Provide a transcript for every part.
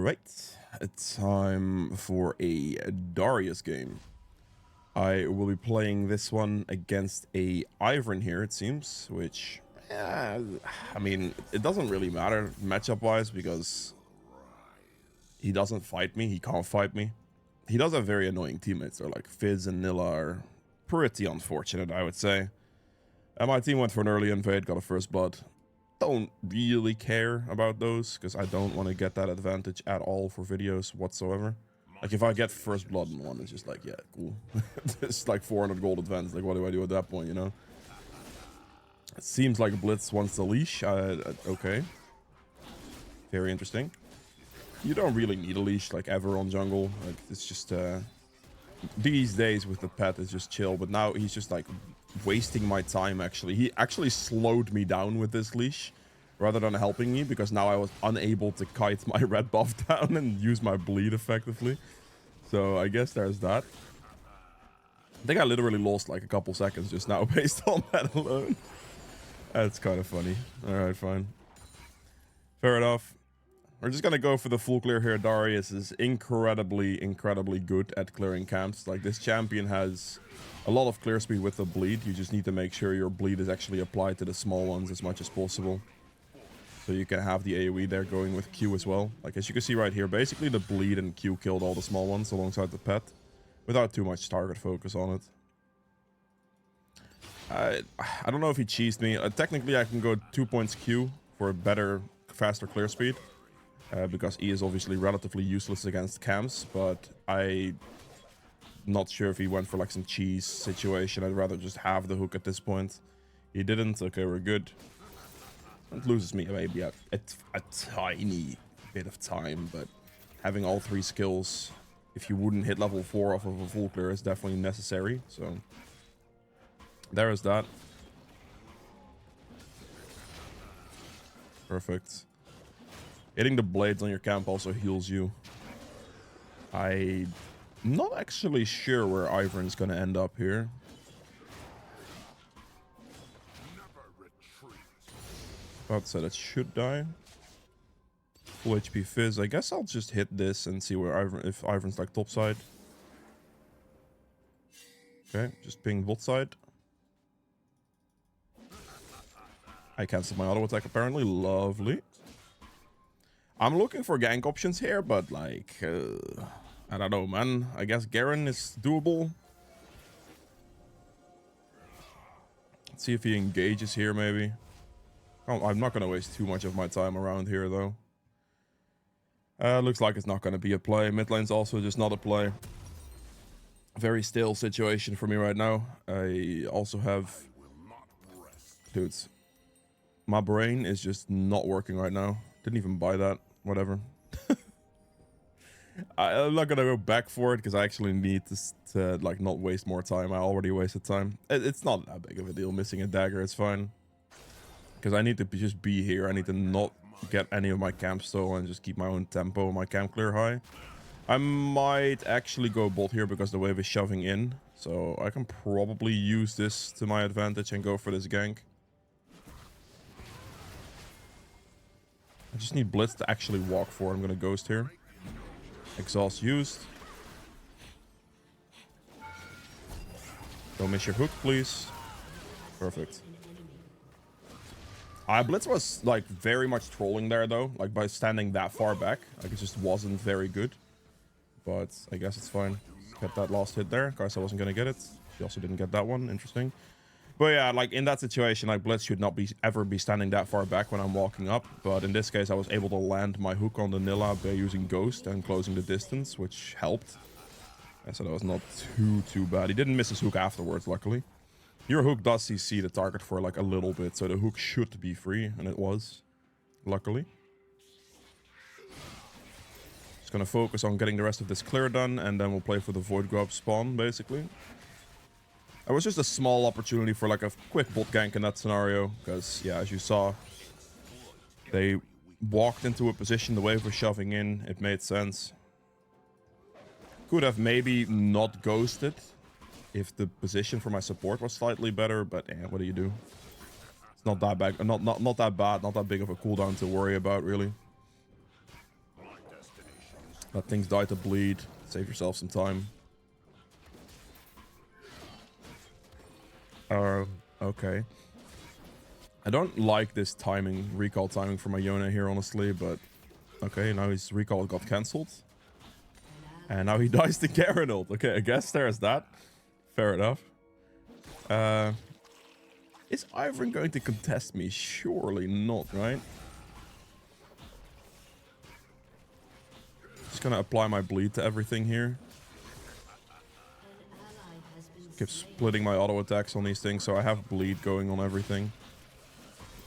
Alright, it's time for a Darius game. I will be playing this one against a Ivern here, it seems, which, I mean, it doesn't really matter matchup-wise because he doesn't fight me, he can't fight me. He does have very annoying teammates, though, like Fizz and Nilla are pretty unfortunate, I would say. And my team went for an early invade, got a first blood. Don't really care about those because I don't want to get that advantage at all for videos whatsoever. Like if I get first blood in one, it's just like, yeah, cool. It's like 400 gold advance. Like what do I do at that point, you know? It seems like Blitz wants the leash. Okay. Very interesting. You don't really need a leash like ever on jungle. Like it's just these days with the pet is just chill, but now he's just like wasting my time actually. He actually slowed me down with this leash rather than helping me because now I was unable to kite my red buff down and use my bleed effectively. So I guess there's that. I think I literally lost like a couple seconds just now based on that alone. That's kind of funny. Alright, fine. Fair enough. We're just gonna go for the full clear here. Darius is incredibly good at clearing camps. Like this champion has a lot of clear speed with the bleed. You just need to make sure your bleed is actually applied to the small ones as much as possible. So you can have the AoE there going with Q as well. Like as you can see right here, basically the bleed and Q killed all the small ones alongside the pet without too much target focus on it. I don't know if he cheesed me. Technically I can go 2 points Q for a better, faster clear speed. Because E is obviously relatively useless against camps, but I'm not sure if he went for like some cheese situation. I'd rather just have the hook at this point. He didn't. Okay, we're good. It loses me maybe a tiny bit of time, but having all 3 skills, if you wouldn't hit level 4 off of a full clear, is definitely necessary. So there is that. Perfect. Hitting the blades on your camp also heals you. I'm not actually sure where Ivern's gonna end up here. About to say that should die. Full HP Fizz. I guess I'll just hit this and see where if Ivern's like topside. Okay, just ping bot side. I canceled my auto attack apparently. Lovely. I'm looking for gank options here, but like, I don't know, man. I guess Garen is doable. Let's see if he engages here, maybe. Oh, I'm not going to waste too much of my time around here, though. Looks like it's not going to be a play. Mid lane's also just not a play. Very stale situation for me right now. I also have... Dudes. My brain is just not working right now. Didn't even buy that. Whatever. I'm not gonna go back for it because I actually need to like not waste more time. I already wasted time. It's not that big of a deal. Missing a dagger, it's fine. Because I need to just be here. I need to not get any of my camps stolen and just keep my own tempo, my camp clear high. I might actually go bot here because the wave is shoving in. So I can probably use this to my advantage and go for this gank. I just need Blitz to actually walk for it. I'm gonna ghost here. Exhaust used. Don't miss your hook, please. Perfect. Blitz was like very much trolling there though, like by standing that far back. Like it just wasn't very good. But I guess it's fine. Get that last hit there. Guys, I wasn't gonna get it. She also didn't get that one. Interesting. But yeah, like in that situation, like Blitz should not ever be standing that far back when I'm walking up. But in this case, I was able to land my hook on the Nilla by using Ghost and closing the distance, which helped. And so that was not too bad. He didn't miss his hook afterwards, luckily. Your hook does CC the target for like a little bit, so the hook should be free, and it was, luckily. Just gonna focus on getting the rest of this clear done, and then we'll play for the Void Grub spawn, basically. It was just a small opportunity for like a quick bot gank in that scenario, because yeah, as you saw, they walked into a position, the wave was shoving in, it made sense. Could have maybe not ghosted if the position for my support was slightly better, but what do you do? It's not that bad, not that bad, not that big of a cooldown to worry about really. Let things die to bleed. Save yourself some time. Okay. I don't like this timing, recall timing for my Yone here, honestly, but okay, now his recall got cancelled. And now he dies to Garen ult. Okay, I guess there's that. Fair enough. Is Ivern going to contest me? Surely not, right? Just gonna apply my bleed to everything here. Keep splitting my auto attacks on these things, so I have bleed going on everything.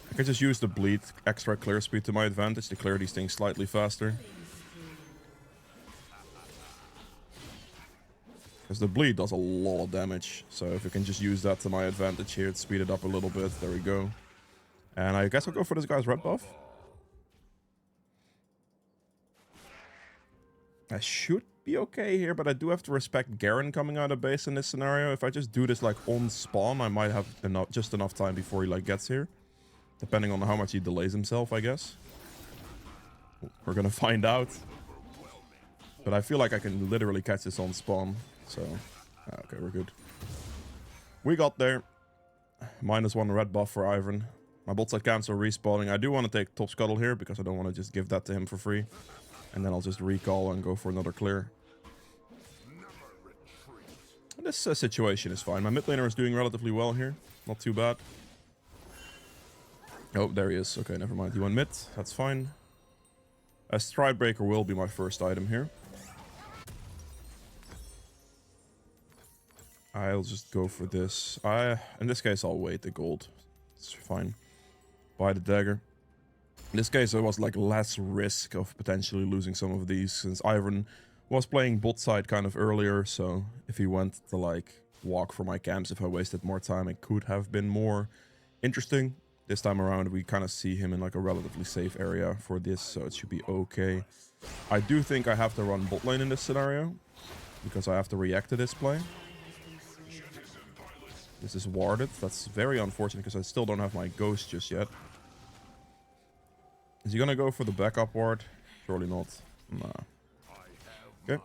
I can just use the bleed extra clear speed to my advantage to clear these things slightly faster. Because the bleed does a lot of damage, so if I can just use that to my advantage here to speed it up a little bit, there we go. And I guess I'll go for this guy's red buff. I should be okay here, but I do have to respect Garen coming out of base in this scenario. If I just do this like on spawn, I might have just enough time before he like gets here. Depending on how much he delays himself, I guess. We're gonna find out. But I feel like I can literally catch this on spawn. So, okay, we're good. We got there. -1 red buff for Ivern. My bot side camps are respawning. I do want to take top scuttle here because I don't want to just give that to him for free. And then I'll just recall and go for another clear. This situation is fine. My mid laner is doing relatively well here. Not too bad. Oh, there he is. Okay, never mind. He went mid. That's fine. A Stride Breaker will be my first item here. I'll just go for this. In this case, I'll wait the gold. It's fine. Buy the dagger. In this case, there was like less risk of potentially losing some of these since Ivern was playing bot side kind of earlier. So if he went to like walk for my camps, if I wasted more time, it could have been more interesting. This time around, we kind of see him in like a relatively safe area for this, so it should be okay. I do think I have to run bot lane in this scenario because I have to react to this play. This is warded. That's very unfortunate because I still don't have my ghost just yet. Is he gonna go for the backup ward? Surely not. Nah. Okay.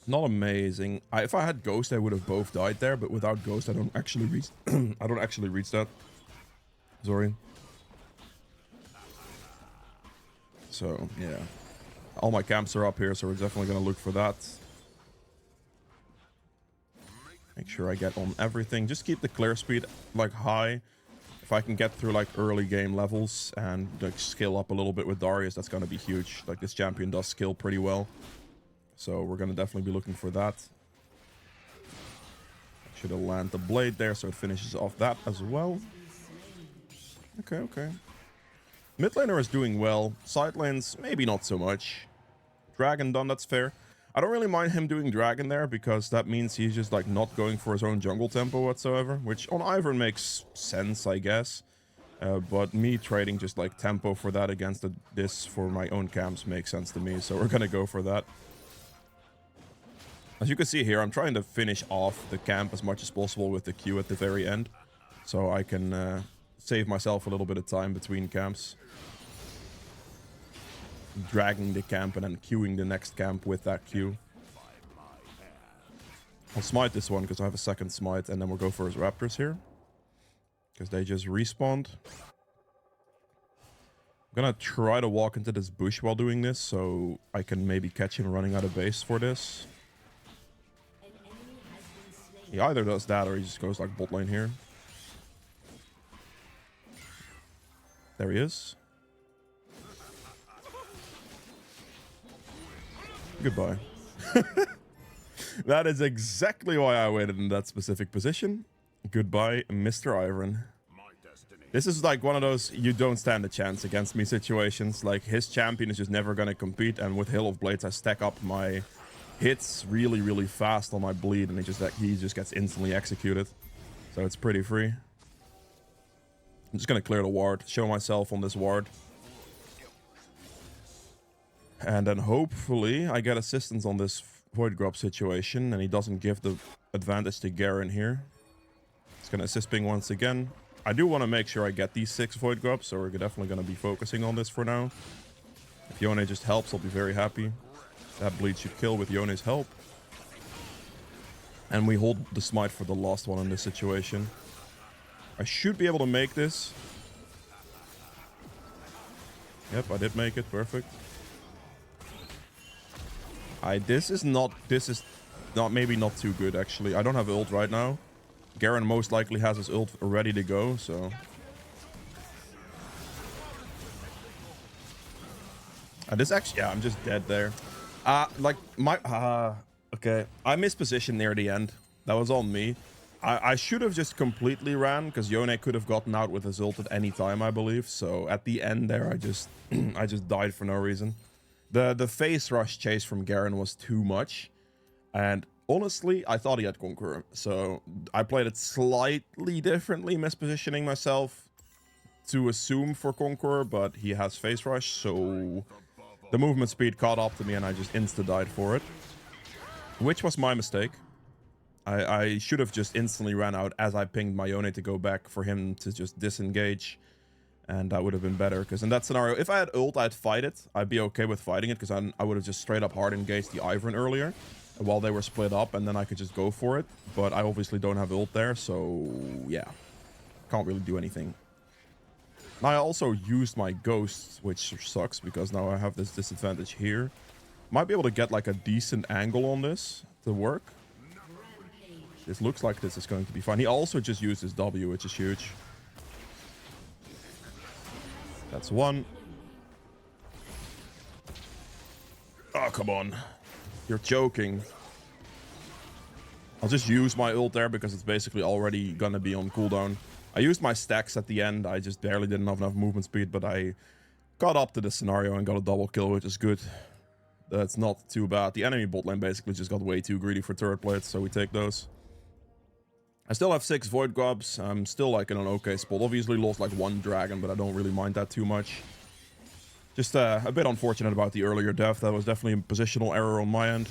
Not amazing. If I had ghost, I would have both died there, but without ghost, I don't actually reach. I don't actually reach that. Sorry. So yeah, all my camps are up here, so we're definitely gonna look for that. Make sure I get on everything. Just keep the clear speed like high. If I can get through like early game levels and like skill up a little bit with Darius, that's gonna be huge. Like this champion does skill pretty well, so we're gonna definitely be looking for that. Should have landed the blade there, so it finishes off that as well. Okay, okay. Mid laner is doing well. Side lanes, maybe not so much. Dragon done, that's fair. I don't really mind him doing Dragon there because that means he's just like not going for his own jungle tempo whatsoever, which on Ivern makes sense, I guess. But me trading just like tempo for that against this for my own camps makes sense to me, so we're gonna go for that. As you can see here, I'm trying to finish off the camp as much as possible with the Q at the very end, so I can save myself a little bit of time between camps. Dragging the camp and then queuing the next camp with that queue. I'll smite this one because I have a second smite, and then we'll go for his raptors here. Because they just respawned. I'm gonna try to walk into this bush while doing this, so I can maybe catch him running out of base for this. He either does that or he just goes like bot lane here. There he is. Goodbye. That is exactly why I waited in that specific position. Goodbye, Mr. Ivern. This is like one of those you don't stand a chance against me situations. Like his champion is just never gonna compete, and with Hill of Blades I stack up my hits really, really fast on my bleed, and he just gets instantly executed. So it's pretty free. I'm just gonna clear the ward, show myself on this ward. And then hopefully I get assistance on this Void Grub situation and he doesn't give the advantage to Garen here. He's going to assist ping once again. I do want to make sure I get these 6 Void Grubs, so we're definitely going to be focusing on this for now. If Yone just helps, I'll be very happy. That bleed should kill with Yone's help. And we hold the smite for the last one in this situation. I should be able to make this. Yep, I did make it. Perfect. This is not maybe not too good, actually. I don't have ult right now. Garen most likely has his ult ready to go, so... this actually... Yeah, I'm just dead there. Okay. I mispositioned near the end. That was on me. I should have just completely ran, because Yone could have gotten out with his ult at any time, I believe. So at the end there, I just I just died for no reason. The face rush chase from Garen was too much. And honestly, I thought he had Conqueror. So I played it slightly differently, mispositioning myself to assume for Conqueror, but he has face rush, so the movement speed caught up to me and I just insta-died for it. Which was my mistake. I should have just instantly ran out as I pinged my Yone to go back for him to just disengage. And that would have been better, because in that scenario, if I had ult, I'd fight it. I'd be okay with fighting it, because I would have just straight up hard engaged the Ivern earlier while they were split up, and then I could just go for it. But I obviously don't have ult there, so yeah. Can't really do anything. Now I also used my ghosts, which sucks, because now I have this disadvantage here. Might be able to get like a decent angle on this to work. This looks like this is going to be fine. He also just used his W, which is huge. That's one. Oh, come on. You're joking. I'll just use my ult there because it's basically already gonna be on cooldown. I used my stacks at the end. I just barely didn't have enough movement speed, but I got up to the scenario and got a double kill, which is good. That's not too bad. The enemy bot lane basically just got way too greedy for turret plates, so we take those. I still have 6 Void Gobs. I'm still like in an okay spot. Obviously lost like 1 dragon, but I don't really mind that too much. Just a bit unfortunate about the earlier death. That was definitely a positional error on my end.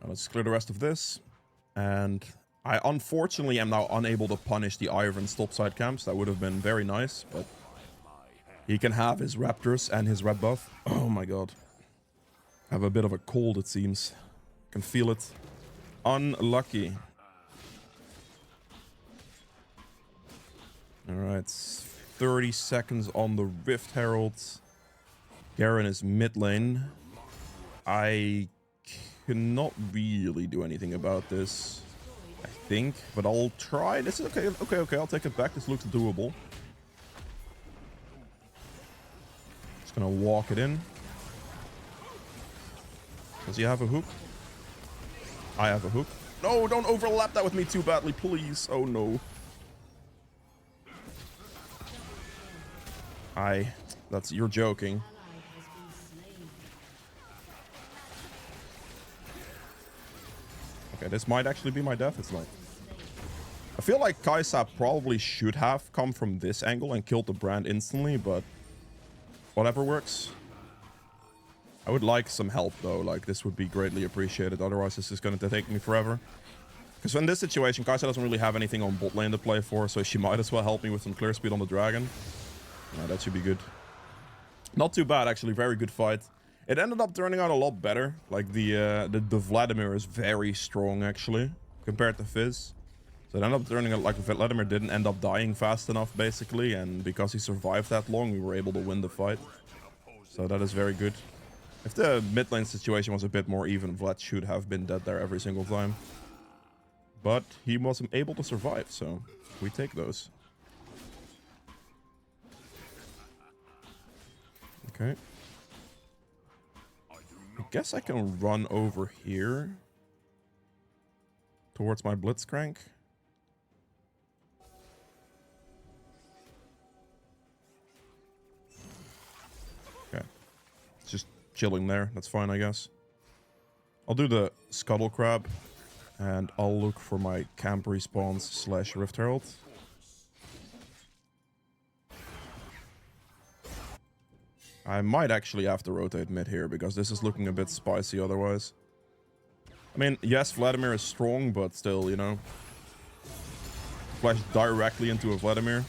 Let's clear the rest of this. And I unfortunately am now unable to punish the Ivern topside camps. That would have been very nice, but he can have his Raptors and his red buff. Oh my god. I have a bit of a cold, it seems. Can feel it. Unlucky. Alright, 30 seconds on the Rift Herald. Garen is mid lane. I cannot really do anything about this, I think, but I'll try. This is okay. Okay, I'll take it back. This looks doable. Just gonna walk it in. Does he have a hook? I have a hook. No, don't overlap that with me too badly, please. Oh no. You're joking. Okay, this might actually be my death. It's not. I feel like Kai'Sa probably should have come from this angle and killed the brand instantly, but whatever works. I would like some help though, like this would be greatly appreciated, otherwise this is going to take me forever. Because in this situation, Kai'Sa doesn't really have anything on bot lane to play for, so she might as well help me with some clear speed on the dragon. Yeah, that should be good. Not too bad actually, very good fight. It ended up turning out a lot better. Like the Vladimir is very strong actually, compared to Fizz. So it ended up turning out like Vladimir didn't end up dying fast enough basically, and because he survived that long, we were able to win the fight. So that is very good. If the mid lane situation was a bit more even, Vlad should have been dead there every single time. But he wasn't able to survive, so we take those. Okay. I guess I can run over here towards my Blitzcrank. Okay. It's just chilling there. That's fine, I guess. I'll do the Scuttle Crab, and I'll look for my camp respawns / Rift Herald. I might actually have to rotate mid here, because this is looking a bit spicy otherwise. I mean, yes, Vladimir is strong, but still, you know. Flash directly into a Vladimir.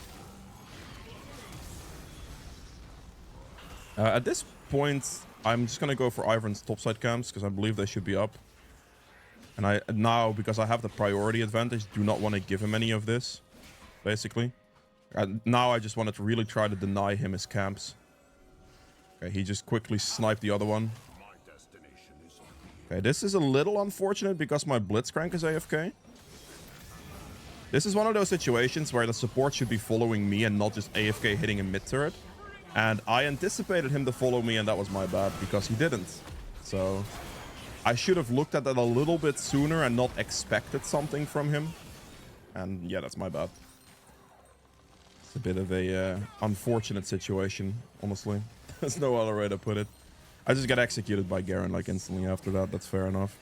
At this point, I'm just gonna go for Ivern's topside camps because I believe they should be up. And I now, because I have the priority advantage, do not want to give him any of this, basically. And now I just wanted to really try to deny him his camps. Okay, he just quickly sniped the other one. Okay, this is a little unfortunate because my Blitzcrank is AFK. This is one of those situations where the support should be following me and not just AFK hitting a mid turret. And I anticipated him to follow me, and that was my bad because he didn't. So I should have looked at that a little bit sooner and not expected something from him. And yeah, that's my bad. It's a bit of a unfortunate situation, honestly. There's no other way to put it. I just got executed by Garen like instantly after that. That's fair enough.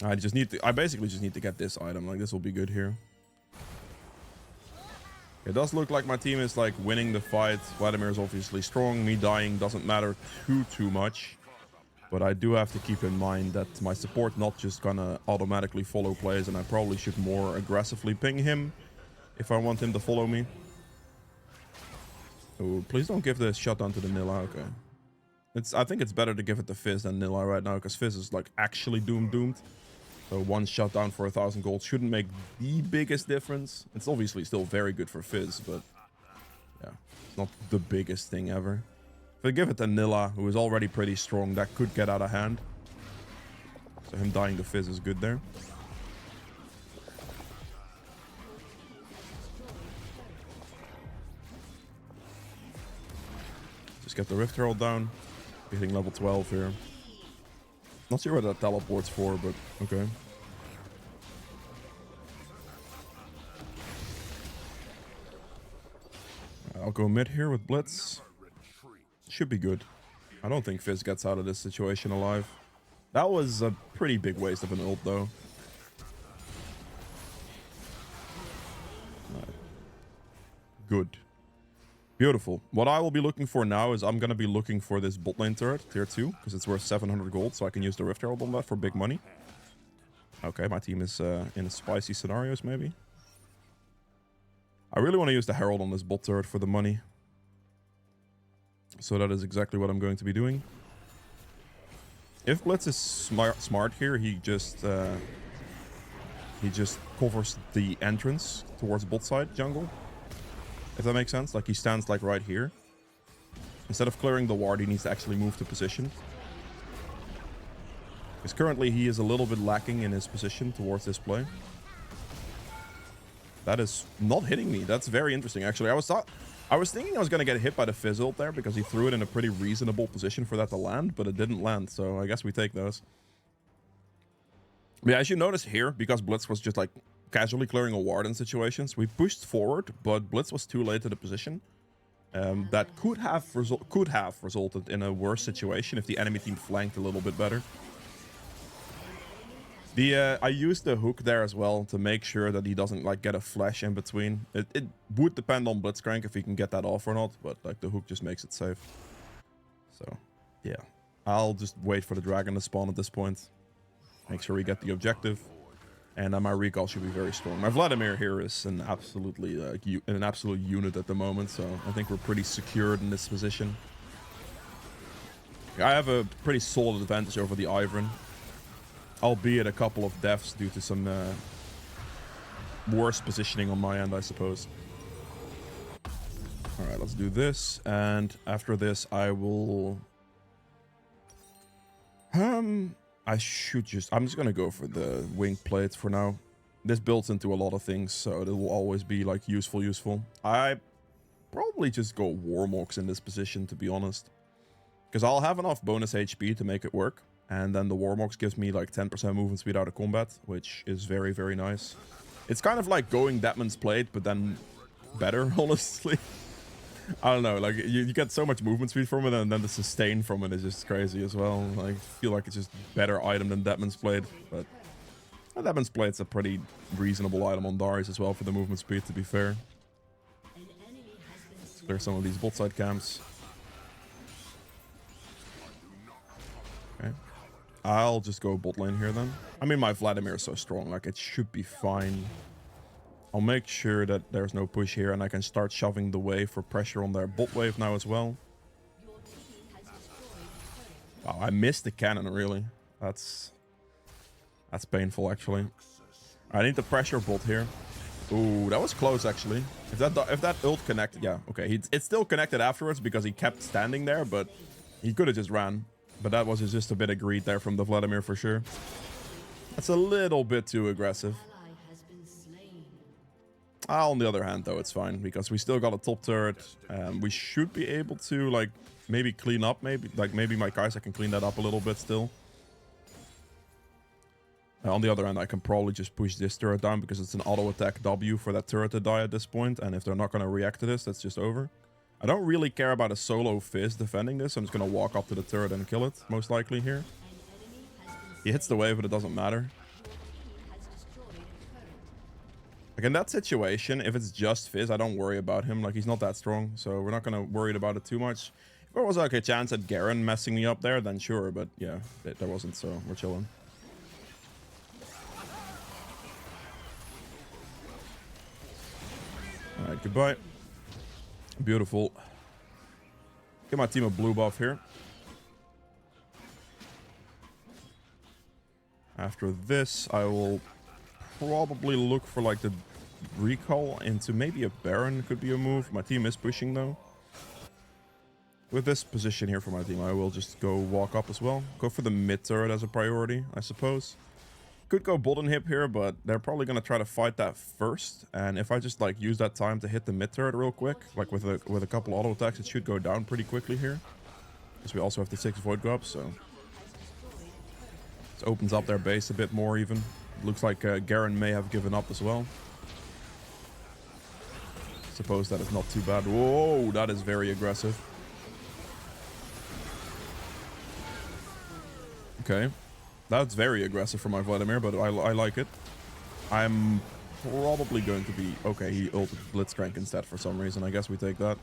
I basically just need to get this item. Like, this will be good here. It does look like my team is like winning the fight. Vladimir is obviously strong. Me dying doesn't matter too much. But I do have to keep in mind that my support not just gonna automatically follow plays, and I probably should more aggressively ping him if I want him to follow me. Oh, please don't give the shutdown to the Nilla. Okay. I think it's better to give it to Fizz than Nilla right now, because Fizz is like actually doomed. So one shutdown for 1,000 gold shouldn't make the biggest difference. It's obviously still very good for Fizz, but yeah, it's not the biggest thing ever. If I give it to Nilla, who is already pretty strong, that could get out of hand. So him dying to Fizz is good there. Just get the Rift Herald down. Hitting level 12 here. Not sure what that teleport's for, but okay. I'll go mid here with Blitz. Should be good. I don't think Fizz gets out of this situation alive. That was a pretty big waste of an ult, though. Right. Good. Beautiful. What I will be looking for now is I'm going to be looking for this bot lane turret, tier 2, because it's worth 700 gold, so I can use the Rift Herald on that for big money. Okay, my team is in spicy scenarios, maybe. I really want to use the Herald on this bot turret for the money. So that is exactly what I'm going to be doing. If Blitz is smart here, he just covers the entrance towards bot side jungle. If that makes sense. Like, he stands like right here. Instead of clearing the ward, he needs to actually move to position. Because currently he is a little bit lacking in his position towards this play. That is not hitting me. That's very interesting, actually. I was thinking I was going to get hit by the Fizz ult there because he threw it in a pretty reasonable position for that to land, but it didn't land. So I guess we take those. Yeah, as you notice here, because Blitz was just like casually clearing a ward in situations, we pushed forward, but Blitz was too late to the position. That could have resulted in a worse situation if the enemy team flanked a little bit better. I used the hook there as well to make sure that he doesn't like get a flash in between. It would depend on Blitzcrank if he can get that off or not, but like the hook just makes it safe. So yeah, I'll just wait for the dragon to spawn at this point. Make sure we get the objective. And my recall should be very strong. My Vladimir here is an absolute unit at the moment, so I think we're pretty secured in this position. I have a pretty solid advantage over the Ivern, albeit a couple of deaths due to some worse positioning on my end, I suppose. All right, let's do this, and after this, I will. I'm just gonna go for the wing plates for now. This builds into a lot of things, so it will always be like useful. I probably just go Warmogs in this position, to be honest, because I'll have enough bonus HP to make it work, and then the Warmogs gives me like 10% movement speed out of combat, which is very, very nice. It's kind of like going Deadman's Plate, but then better, honestly. I don't know, like you get so much movement speed from it, and then the sustain from it is just crazy as well. Like, I feel like it's just a better item than Deadman's Blade, but Deadman's Blade's a pretty reasonable item on Darius as well for the movement speed, to be fair. Let's clear some of these bot side camps. Okay, I'll just go bot lane here then. I mean, my Vladimir is so strong, like it should be fine. I'll make sure that there's no push here, and I can start shoving the wave for pressure on their bot wave now as well. Wow, I missed the cannon, really. That's painful, actually. I need the pressure bolt here. Ooh, that was close, actually. If that ult connected... Yeah, okay. It's still connected afterwards because he kept standing there, but he could have just ran. But that was just a bit of greed there from the Vladimir for sure. That's a little bit too aggressive. On the other hand, though, it's fine because we still got a top turret. We should be able to, like, maybe clean up. Maybe my Kai'Sa can clean that up a little bit still. On the other hand, I can probably just push this turret down because it's an auto attack W for that turret to die at this point. And if they're not going to react to this, that's just over. I don't really care about a solo Fizz defending this. I'm just going to walk up to the turret and kill it, most likely here. He hits the wave, but it doesn't matter. Like in that situation, if it's just Fizz, I don't worry about him. Like, he's not that strong, so we're not going to worry about it too much. If there was like a chance at Garen messing me up there, then sure. But yeah, there wasn't, so we're chilling. Alright, goodbye. Beautiful. Give my team a blue buff here. After this, I will probably look for like the recall into maybe a Baron could be a move. My team is pushing though. With this position here for my team, I will just go walk up as well. Go for the mid turret as a priority, I suppose. Could go Bolden Hip here, but they're probably going to try to fight that first. And if I just like use that time to hit the mid turret real quick, like with a couple auto attacks, it should go down pretty quickly here. Because we also have the 6 void go up, so this opens up their base a bit more even. Looks like Garen may have given up as well. Suppose that is not too bad. Whoa, that is very aggressive. Okay. That's very aggressive for my Vladimir, but I like it. I'm probably going to be... Okay, he ulted Blitzcrank instead for some reason. I guess we take that.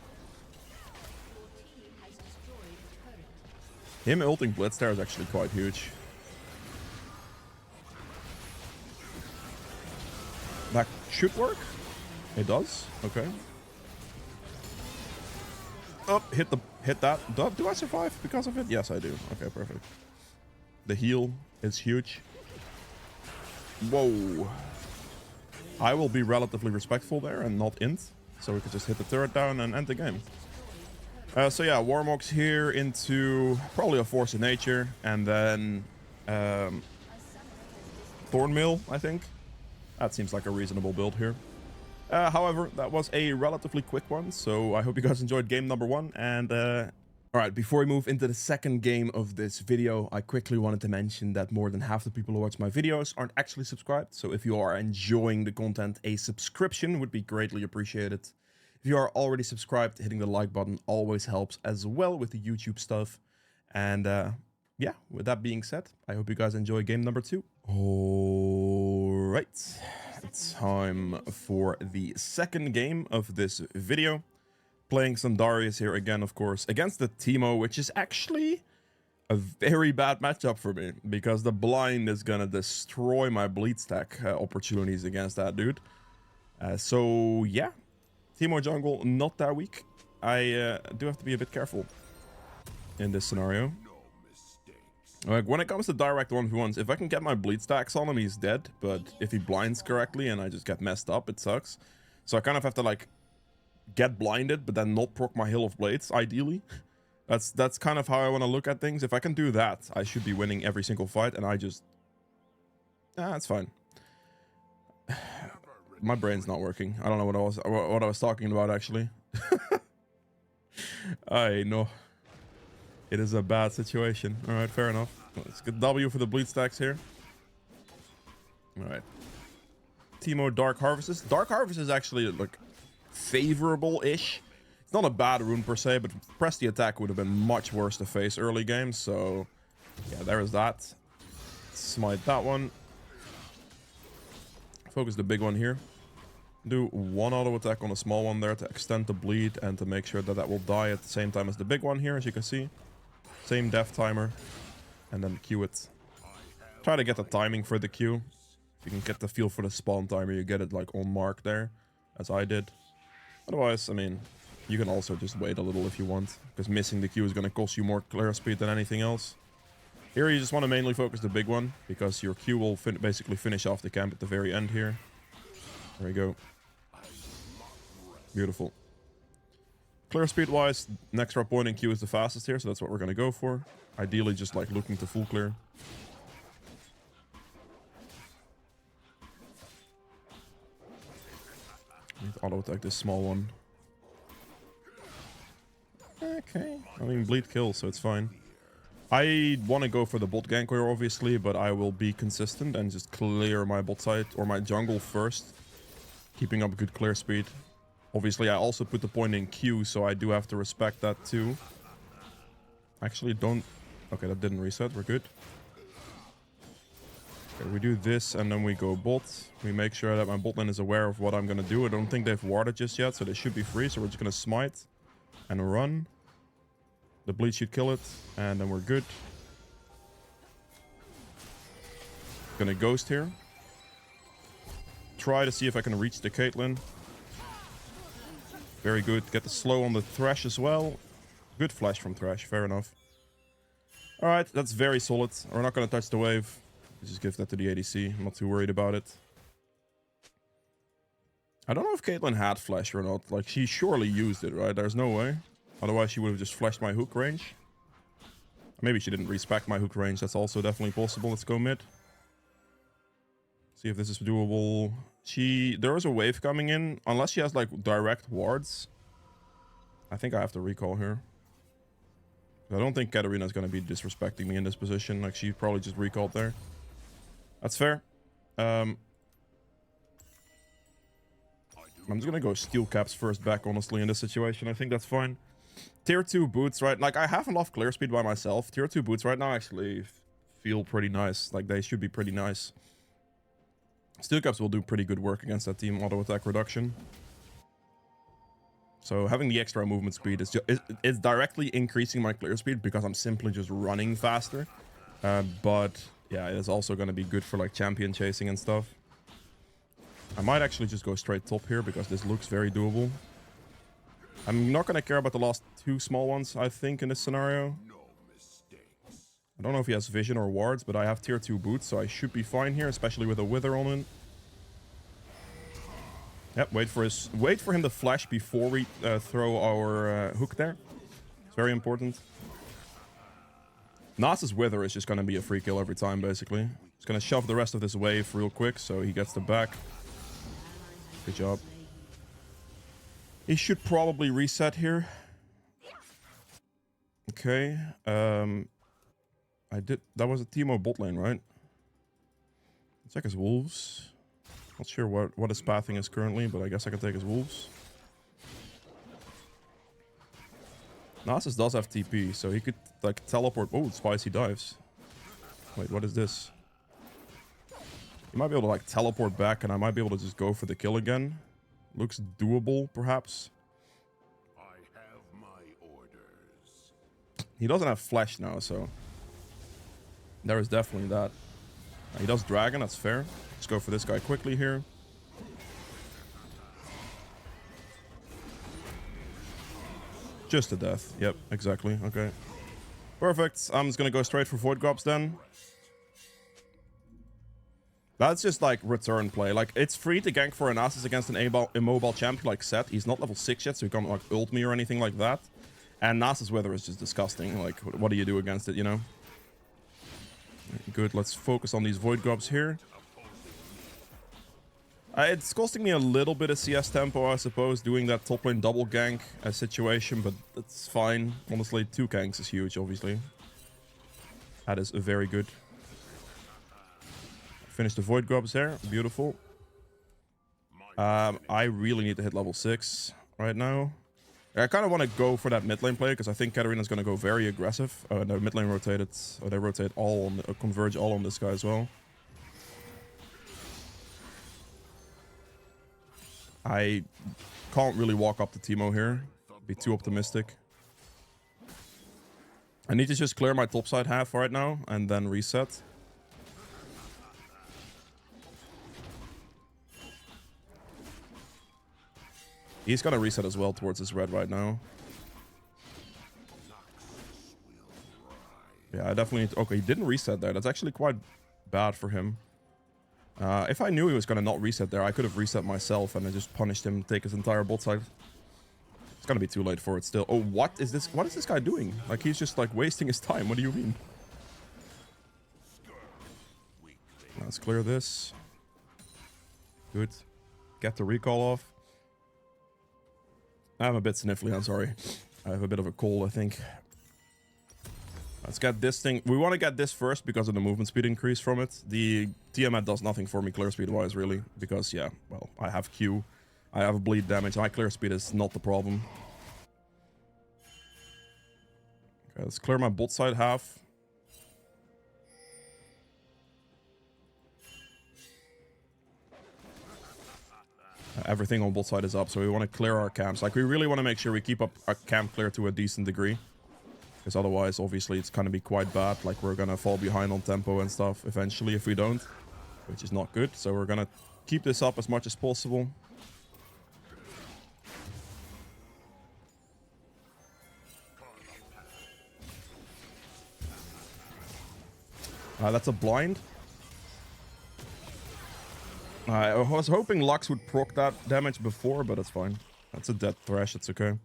Him ulting Blitz there is actually quite huge. That should work. It does. Okay. Oh, hit that. Do I survive because of it? Yes, I do. Okay, perfect. The heal is huge. Whoa. I will be relatively respectful there and not int. So we can just hit the turret down and end the game. So yeah, Warmogs here into probably a Force of Nature. And then Thornmill, I think. That seems like a reasonable build here. However, that was a relatively quick one. So I hope you guys enjoyed game number 1. And alright, before we move into the second game of this video, I quickly wanted to mention that more than half the people who watch my videos aren't actually subscribed. So if you are enjoying the content, a subscription would be greatly appreciated. If you are already subscribed, hitting the like button always helps as well with the YouTube stuff. And yeah, with that being said, I hope you guys enjoy game number 2. Alright, it's time for the second game of this video. Playing some Darius here again, of course, against the Teemo, which is actually a very bad matchup for me because the blind is gonna destroy my bleed stack opportunities against that dude. So yeah, Teemo jungle not that weak. I do have to be a bit careful in this scenario. Like when it comes to direct 1v1s, if I can get my bleed stacks on him, he's dead. But if he blinds correctly and I just get messed up, it sucks. So I kind of have to like get blinded, but then not proc my Hill of Blades, ideally. That's kind of how I want to look at things. If I can do that, I should be winning every single fight, and I just... that's fine. My brain's not working. I don't know what I was talking about, actually. I know. It is a bad situation. Alright, fair enough. Let's get W for the bleed stacks here. Alright. Teemo Dark Harvest. Dark Harvest is actually, like, favorable-ish. It's not a bad rune per se, but press the attack would have been much worse to face early games, so yeah, there is that. Smite that one. Focus the big one here. Do one auto attack on a small one there to extend the bleed and to make sure that that will die at the same time as the big one here, as you can see. Same death timer. And then Q it. Try to get the timing for the Q. If you can get the feel for the spawn timer, you get it like on mark there, as I did. Otherwise, I mean, you can also just wait a little if you want, because missing the Q is going to cost you more clear speed than anything else. Here you just want to mainly focus the big one, because your Q will basically finish off the camp at the very end here. There we go. Beautiful. Clear speed wise, next drop point in Q is the fastest here, so that's what we're going to go for. Ideally just like looking to full clear. Need to auto attack this small one. Okay. I mean, bleed kills, so it's fine. I want to go for the bot gank here, obviously, but I will be consistent and just clear my bot side or my jungle first. Keeping up good clear speed. Obviously, I also put the point in Q, so I do have to respect that too. Actually, don't... Okay, that didn't reset. We're good. Okay, we do this, and then we go bot. We make sure that my bot lane is aware of what I'm going to do. I don't think they've warded just yet, so they should be free. So we're just going to smite and run. The bleed should kill it, and then we're good. Gonna ghost here. Try to see if I can reach the Caitlyn. Very good. Get the slow on the Thresh as well. Good flash from Thresh, fair enough. Alright, that's very solid. We're not gonna touch the wave. Just give that to the ADC. I'm not too worried about it. I don't know if Caitlyn had flash or not. Like, she surely used it, right? There's no way. Otherwise, she would have just flashed my hook range. Maybe she didn't respect my hook range. That's also definitely possible. Let's go mid. See if this is doable. There is a wave coming in. Unless she has, like, direct wards. I think I have to recall here. I don't think Katarina is going to be disrespecting me in this position. Like, she probably just recalled there. That's fair. I'm just going to go steel caps first back, honestly, in this situation. I think that's fine. Tier 2 boots, right? Like, I have enough clear speed by myself. Tier 2 boots right now actually feel pretty nice. Like, they should be pretty nice. Steel caps will do pretty good work against that team auto attack reduction. So having the extra movement speed is it's directly increasing my clear speed because I'm simply just running faster. But yeah, it is also going to be good for like champion chasing and stuff. I might actually just go straight top here because this looks very doable. I'm not going to care about the last two small ones, I think, in this scenario. I don't know if he has vision or wards, but I have tier 2 boots, so I should be fine here, especially with a wither on it. Yep, wait for him to flash before we throw our hook there. It's very important. Nasus wither is just going to be a free kill every time, basically. He's going to shove the rest of this wave real quick, so he gets the back. Good job. He should probably reset here. Okay. That was a Teemo bot lane, right? Let's check his wolves. Not sure what his pathing is currently, but I guess I can take his wolves. Nasus does have TP, so he could like teleport. Oh, spicy dives. Wait, what is this? He might be able to like teleport back, and I might be able to just go for the kill again. Looks doable, perhaps. I have my orders. He doesn't have flash now, so there is definitely that. He does dragon, that's fair. Let's go for this guy quickly here. Just a death. Yep, exactly. Okay. Perfect. I'm just gonna go straight for void drops then. That's just like return play. Like, it's free to gank for an Nasus against an immobile champion like Sett. He's not level 6 yet, so he can't like ult me or anything like that. And Nasus wither is just disgusting. Like, what do you do against it, you know? Good, let's focus on these void grubs here. It's costing me a little bit of CS tempo, I suppose, doing that top lane double gank situation, but that's fine. Honestly, 2 ganks is huge, obviously. That is very good. Finish the void grubs there. Beautiful. I really need to hit level 6 right now. I kind of want to go for that mid lane play because I think Katarina's going to go very aggressive. Oh, no, mid lane rotated. Oh, they rotate all on converge all on this guy as well. I can't really walk up to Teemo here. Be too optimistic. I need to just clear my topside half right now and then reset. He's gonna reset as well towards his red right now. Yeah, I definitely need to... Okay, he didn't reset there. That's actually quite bad for him. If I knew he was going to not reset there, I could have reset myself and I just punished him, take his entire bot side. It's going to be too late for it still. Oh, what is this? What is this guy doing? Like, he's just, like, wasting his time. What do you mean? Let's clear this. Good. Get the recall off. I'm a bit sniffly, I'm sorry. I have a bit of a cold, I think. Let's get this thing. We want to get this first because of the movement speed increase from it. The Tiamat does nothing for me clear speed wise, really. Because, yeah, well, I have Q. I have bleed damage. My clear speed is not the problem. Okay, let's clear my bot side half. Everything on bot side is up, so we want to clear our camps. Like, we really want to make sure we keep up our camp clear to a decent degree. Because otherwise, obviously, it's going to be quite bad. Like, we're going to fall behind on tempo and stuff eventually if we don't. Which is not good. So we're going to keep this up as much as possible. That's a blind. I was hoping Lux would proc that damage before, but it's fine. That's a dead Thresh. It's okay.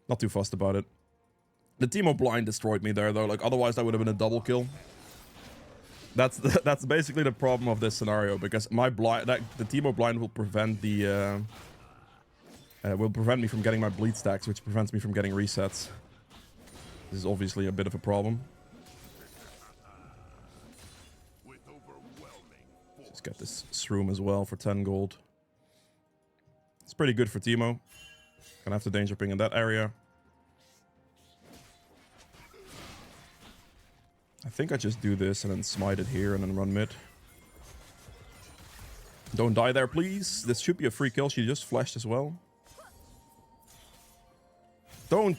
Not too fussed about it. The Teemo blind destroyed me there, though. Like, otherwise, that would have been a double kill. That's basically the problem of this scenario, because my blind, the Teemo blind will prevent the will prevent me from getting my bleed stacks, which prevents me from getting resets. This is obviously a bit of a problem. Let's get this shroom as well for 10 gold. It's pretty good for Teemo. Gonna have to danger ping in that area. I think I just do this and then smite it here and then run mid. Don't die there, please. This should be a free kill. She just flashed as well. Don't.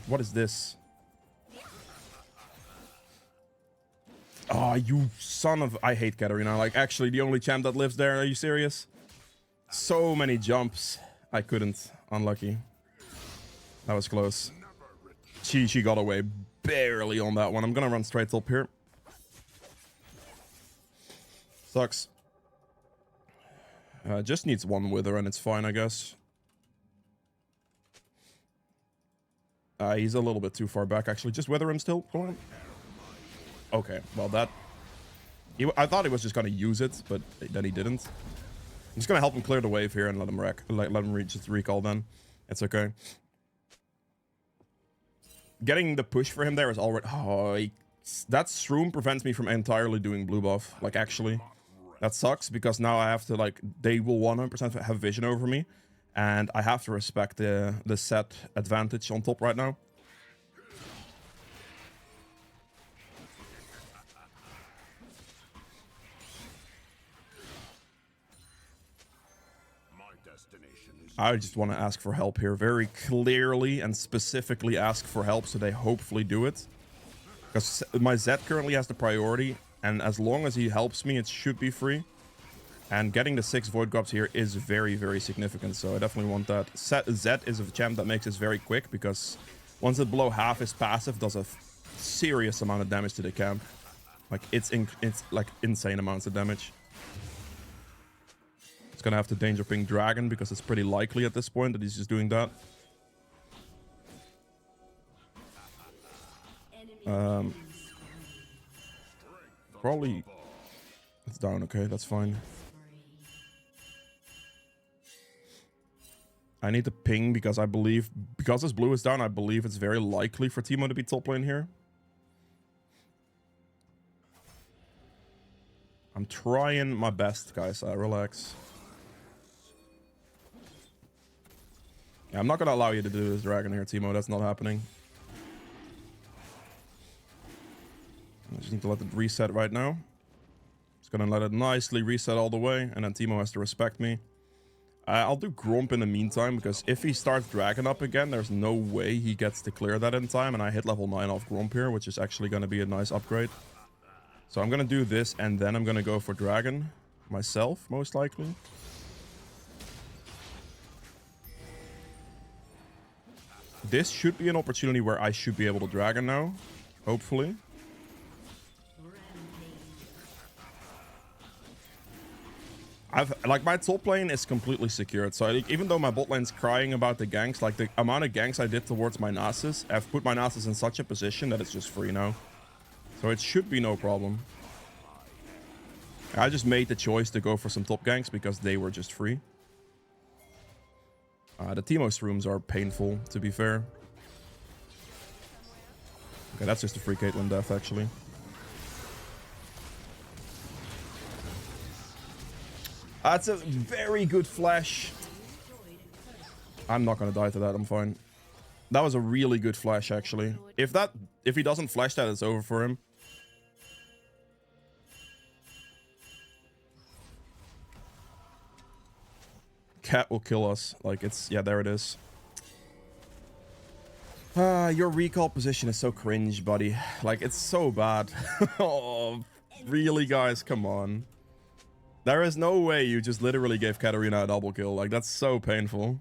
What is this? Oh, you son of... I hate Katarina. Like, actually, the only champ that lives there. Are you serious? So many jumps. I couldn't. Unlucky. That was close. She got away barely on that one. I'm gonna run straight up here. Sucks. Just needs one wither and it's fine, I guess. He's a little bit too far back, actually. Just wither him still. Go on. Okay, well that... I thought he was just gonna use it, but then he didn't. I'm just gonna help him clear the wave here and let him wreck. Let him reach his recall then. It's okay. Getting the push for him there is already... Oh, that shroom prevents me from entirely doing blue buff. Like, actually. That sucks, because now I have to, like... They will 100% have vision over me. And I have to respect the set advantage on top right now. I just want to ask for help here. Very clearly and specifically ask for help so they hopefully do it. Because my Zed currently has the priority. And as long as he helps me, it should be free. And getting the 6 Void Grubs here is very, very significant. So I definitely want that. Zed is a champ that makes this very quick. Because once it below half his passive, does a serious amount of damage to the camp. Like, it's like insane amounts of damage. Gonna have to danger ping dragon because it's pretty likely at this point that he's just doing that. Probably it's down. Okay, that's fine. I need to ping because I believe, because this blue is down, I believe it's very likely for Teemo to be top lane here. I'm trying my best, guys. Relax. Yeah, I'm not gonna allow you to do this dragon here, Teemo. That's not happening. I just need to let it reset right now. Just gonna let it nicely reset all the way, and then Teemo has to respect me. I'll do Gromp in the meantime, because if he starts dragon up again, there's no way he gets to clear that in time, and I hit level 9 off Gromp here, which is actually gonna be a nice upgrade. So I'm gonna do this, and then I'm gonna go for dragon myself, most likely. This should be an opportunity where I should be able to dragon now, hopefully. like my top lane is completely secured. So even though my bot lane's crying about the ganks, like the amount of ganks I did towards my Nasus, I've put my Nasus in such a position that it's just free now. So it should be no problem. I just made the choice to go for some top ganks because they were just free. The Teemos rooms are painful, to be fair. Okay, that's just a free Caitlyn death, actually. That's a very good flash. I'm not gonna die to that, I'm fine. That was a really good flash, actually. If he doesn't flash that, it's over for him. Cat will kill us. Like, it's... Yeah, there it is. Your recall position is so cringe, buddy. Like, it's so bad. Oh, really, guys? Come on. There is no way you just literally gave Katarina a double kill. Like, that's so painful.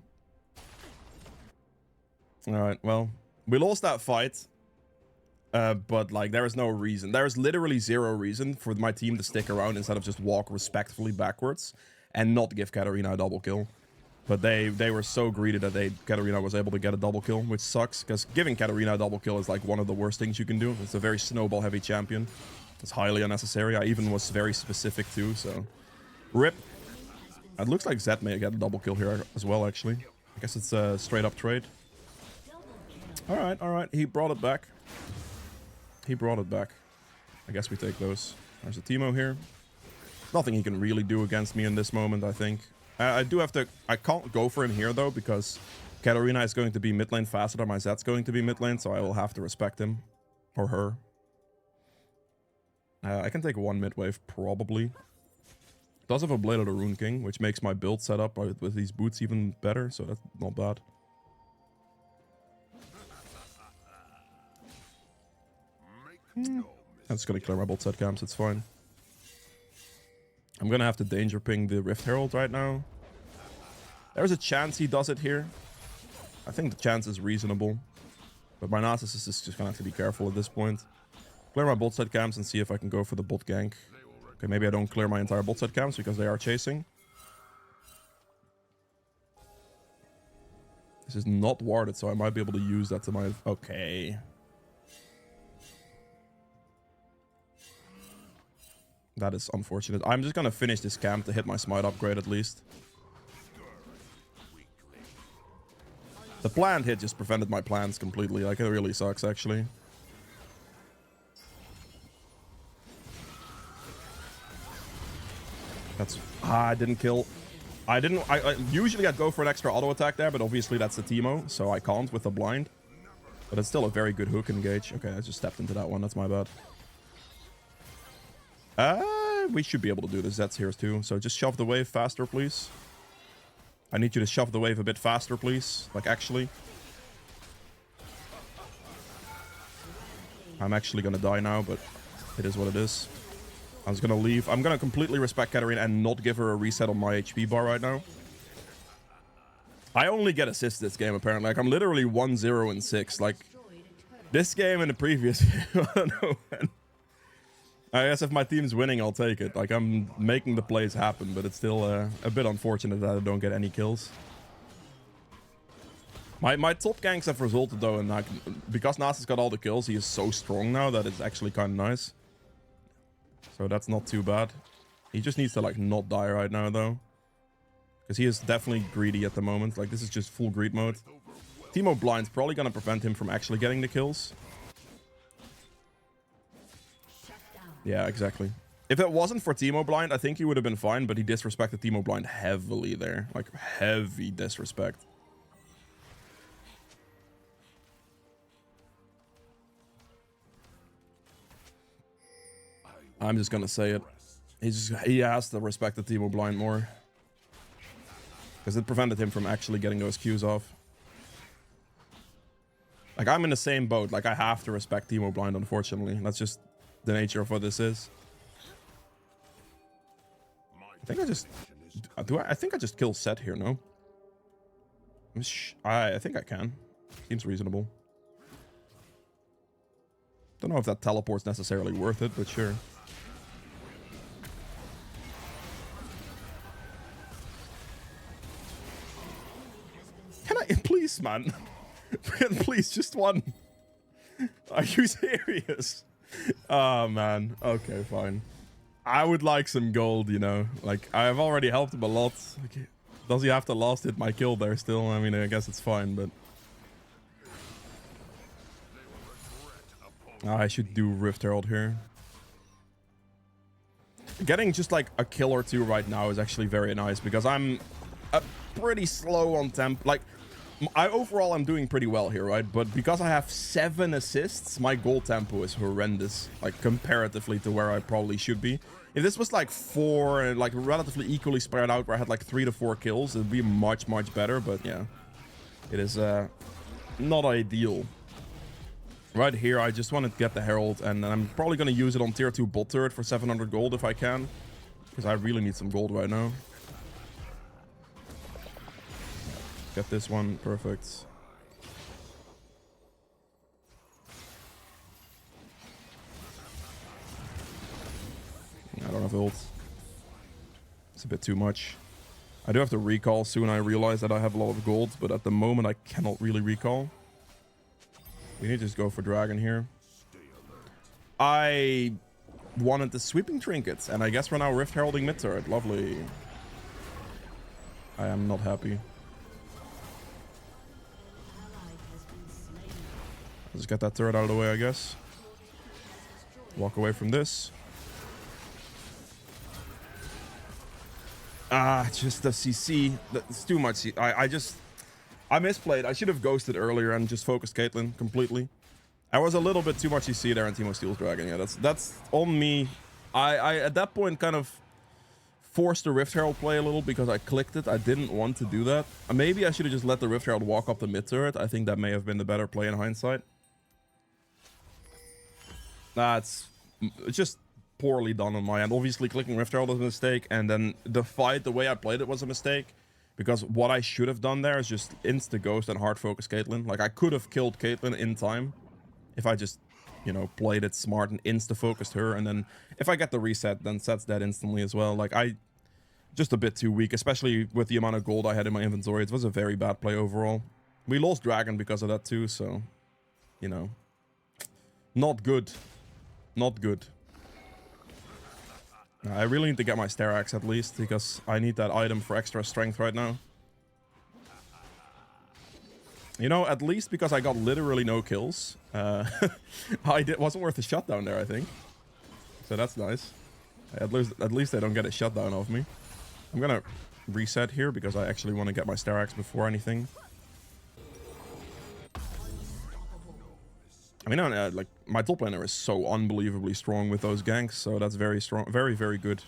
Alright, well. We lost that fight. But, like, there is no reason. There is literally zero reason for my team to stick around instead of just walk respectfully backwards and not give Katarina a double kill. But they were so greedy that Katarina was able to get a double kill, which sucks, because giving Katarina a double kill is, like, one of the worst things you can do. It's a very snowball-heavy champion. It's highly unnecessary. I even was very specific, too, so... Rip. It looks like Zed may get a double kill here as well, actually. I guess it's a straight-up trade. Alright, alright. He brought it back. He brought it back. I guess we take those. There's a Teemo here. Nothing he can really do against me in this moment, I think. I do have to... I can't go for him here, though, because Katarina is going to be mid lane faster than my Zed's going to be mid lane, so I will have to respect him. Or her. I can take one mid wave, probably. Does have a Blade of the Rune King, which makes my build setup with these boots even better, so that's not bad. I'm just gonna clear my bot set camps, it's fine. I'm gonna have to danger ping the Rift Herald right now. There's a chance he does it here. I think the chance is reasonable. But my Nasus is just gonna have to be careful at this point. Clear my bot set camps and see if I can go for the bot gank. Okay, maybe I don't clear my entire bot set camps because they are chasing. This is not warded, so I might be able to use that to my... Okay. That is unfortunate. I'm just gonna finish this camp to hit my smite upgrade at least. The planned hit just prevented my plans completely. Like, it really sucks, actually. That's... I didn't kill... I usually I'd go for an extra auto attack there, but obviously that's a Teemo, so I can't with the blind. But it's still a very good hook engage. Okay, I just stepped into that one. That's my bad. We should be able to do the Zeds here too. So just shove the wave faster, please. I need you to shove the wave a bit faster, please. Like, actually. I'm actually gonna die now, but it is what it is. I was gonna leave. I'm gonna completely respect Katarina and not give her a reset on my HP bar right now. I only get assists this game, apparently. Like, I'm literally 1-0 and 6. Like, this game and the previous game, I don't know, man. I guess if my team's winning, I'll take it. Like, I'm making the plays happen, but it's still a bit unfortunate that I don't get any kills. My top ganks have resulted, though, in like, because Nasus got all the kills, he is so strong now that it's actually kind of nice. So that's not too bad. He just needs to, like, not die right now, though. Because he is definitely greedy at the moment. Like, this is just full greed mode. Teemo Blind's probably going to prevent him from actually getting the kills. Yeah, exactly. If it wasn't for Teemo Blind, I think he would have been fine, but he disrespected Teemo Blind heavily there. Like, heavy disrespect. I'm just gonna say it. He has to respect the Teemo Blind more. Because it prevented him from actually getting those Qs off. Like, I'm in the same boat. Like, I have to respect Teemo Blind, unfortunately. That's just the nature of what this is. I think I just... I think I just kill Set here, no? I think I can. Seems reasonable. Don't know if that teleport's necessarily worth it, but sure. Yes, man. Please, just one. Are you serious? Oh, man. Okay, fine. I would like some gold, you know. Like, I've already helped him a lot. Like, does he have to last hit my kill there still? I mean, I guess it's fine, but... I should do Rift Herald here. Getting just like a kill or two right now is actually very nice because I'm pretty slow on temp. Like, overall I'm doing pretty well here, right? But because I have 7 assists, my goal tempo is horrendous, like comparatively to where I probably should be. If this was like 4 and like relatively equally spread out, where I had like 3 to 4 kills, it'd be much better. But yeah, it is not ideal. Right here, I just want to get the Herald, and I'm probably going to use it on tier 2 bot turret for 700 gold if I can, because I really need some gold right now. Get this one, perfect. I don't have ult. It's a bit too much. I do have to recall soon. I realize that I have a lot of gold, but at the moment I cannot really recall. We need to just go for dragon here. I wanted the sweeping trinkets, and I guess we're now Rift Heralding mid turret. Lovely. I am not happy. Let's get that turret out of the way, I guess. Walk away from this. Just the CC. It's too much. I misplayed. I should have ghosted earlier and just focused Caitlyn completely. I was a little bit too much CC there, and Teemo steals dragon. Yeah, that's on me. I at that point kind of forced the Rift Herald play a little because I clicked it. I didn't want to do that. Maybe I should have just let the Rift Herald walk up the mid turret. I think that may have been the better play in hindsight. It's just poorly done on my end. Obviously, clicking Rift Herald was a mistake, and then the fight, the way I played it was a mistake. Because what I should have done there is just insta-ghost and hard-focus Caitlyn. Like, I could have killed Caitlyn in time if I just, you know, played it smart and insta-focused her. And then if I get the reset, then Set's dead instantly as well. Like, just a bit too weak, especially with the amount of gold I had in my inventory. It was a very bad play overall. We lost dragon because of that too, so, you know. Not good. Not good. I really need to get my Stair Axe at least, because I need that item for extra strength right now. You know, at least because I got literally no kills, wasn't worth a shutdown there, I think. So that's nice. At least they don't get a shutdown of me. I'm gonna reset here because I actually want to get my Stair Axe before anything. I mean, like, my top laner is so unbelievably strong with those ganks, so that's very strong, very good.